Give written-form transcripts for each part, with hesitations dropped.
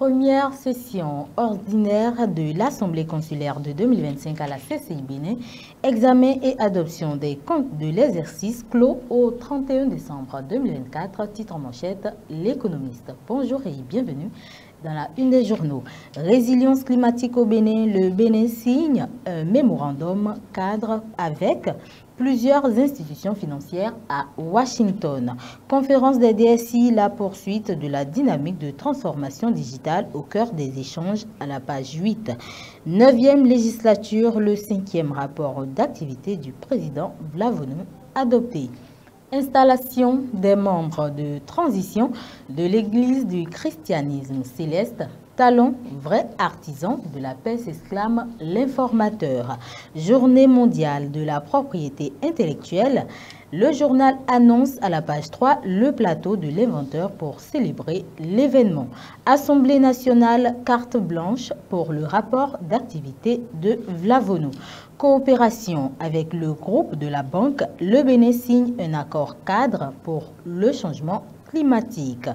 première session ordinaire de l'Assemblée consulaire de 2025 à la CCI Bénin, examen et adoption des comptes de l'exercice clos au 31 décembre 2024, titre en manchette, l'économiste. Bonjour et bienvenue dans la une des journaux. Résilience climatique au Bénin, le Bénin signe un mémorandum cadre avec plusieurs institutions financières à Washington. Conférence des DSI, la poursuite de la dynamique de transformation digitale au cœur des échanges à la page 8. 9e législature, le 5e rapport d'activité du président Vlavonu adopté. Installation des membres de transition de l'Église du christianisme céleste. Talon, vrai artisan de la paix, s'exclame l'informateur. Journée mondiale de la propriété intellectuelle. Le journal annonce à la page 3 le plateau de l'inventeur pour célébrer l'événement. Assemblée nationale, carte blanche pour le rapport d'activité de Vlavonu. Coopération avec le groupe de la banque, le Bénin signe un accord cadre pour le changement climatique.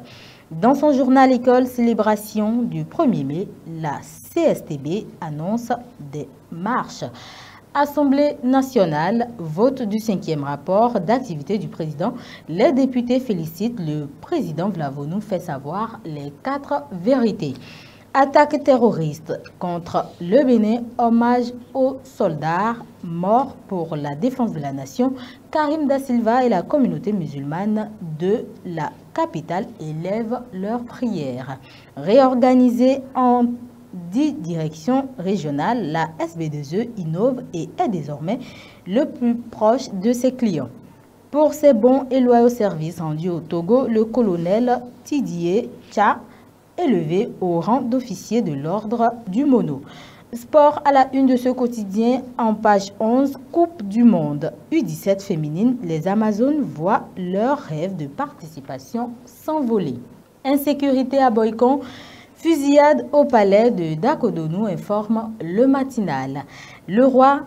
Dans son journal École Célébration du 1er mai, la CSTB annonce des marches. Assemblée nationale, vote du 5e rapport d'activité du président. Les députés félicitent le président Vlavonu, fait savoir les 4 vérités. Attaque terroriste contre le Bénin, hommage aux soldats morts pour la défense de la nation. Karim Da Silva et la communauté musulmane de la capitale élèvent leurs prières. Réorganisée en 10 directions régionales, la SB2E innove et est désormais le plus proche de ses clients. Pour ses bons et loyaux services rendus au Togo, le colonel Tidier Tcha élevé au rang d'officier de l'ordre du Mono. Sport à la une de ce quotidien en page 11, Coupe du Monde. U17 féminine, les Amazones voient leur rêve de participation s'envoler. Insécurité à Boycon, fusillade au palais de Dacodonou, informe le matinal. Le roi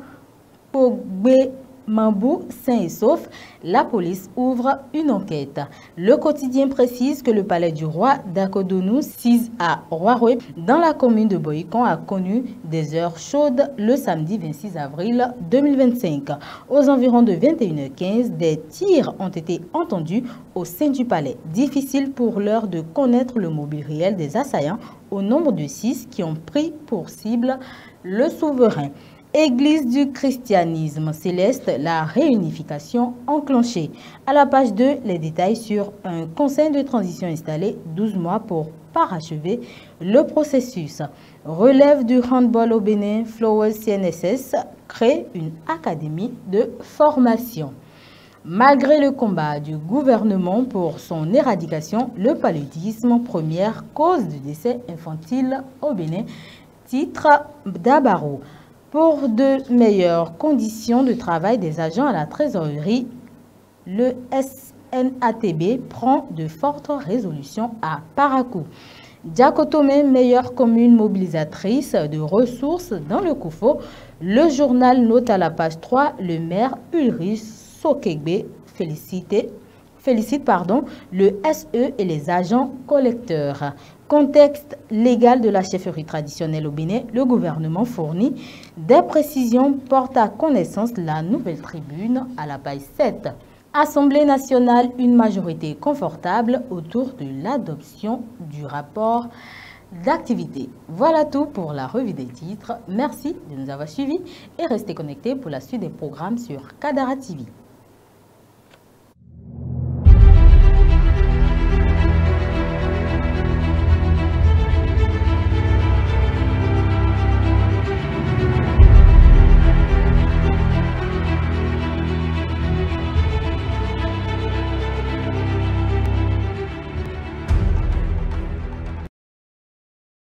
Pogbe Mambou, sain et sauf, la police ouvre une enquête. Le quotidien précise que le palais du roi d'Akodonou, 6 à Roiroué, dans la commune de Boycon, a connu des heures chaudes le samedi 26 avril 2025. Aux environs de 21h15, des tirs ont été entendus au sein du palais. Difficile pour l'heure de connaître le mobile réel des assaillants, au nombre de 6 qui ont pris pour cible le souverain. Église du christianisme céleste, la réunification enclenchée. À la page 2, les détails sur un conseil de transition installé 12 mois pour parachever le processus. Relève du handball au Bénin, Flowers CNSS crée une académie de formation. Malgré le combat du gouvernement pour son éradication, le paludisme, première cause de décès infantile au Bénin, titre d'Abaro. Pour de meilleures conditions de travail des agents à la trésorerie, le SNATB prend de fortes résolutions à Parakou. Diakotomé, meilleure commune mobilisatrice de ressources dans le Koufo. Le journal note à la page 3, le maire Ulrich Sokegbe félicite le SE et les agents collecteurs. Contexte légal de la chefferie traditionnelle au Bénin, le gouvernement fournit des précisions, porte à connaissance la nouvelle tribune à la page 7. Assemblée nationale, une majorité confortable autour de l'adoption du rapport d'activité. Voilà tout pour la revue des titres. Merci de nous avoir suivis et restez connectés pour la suite des programmes sur Kadara TV.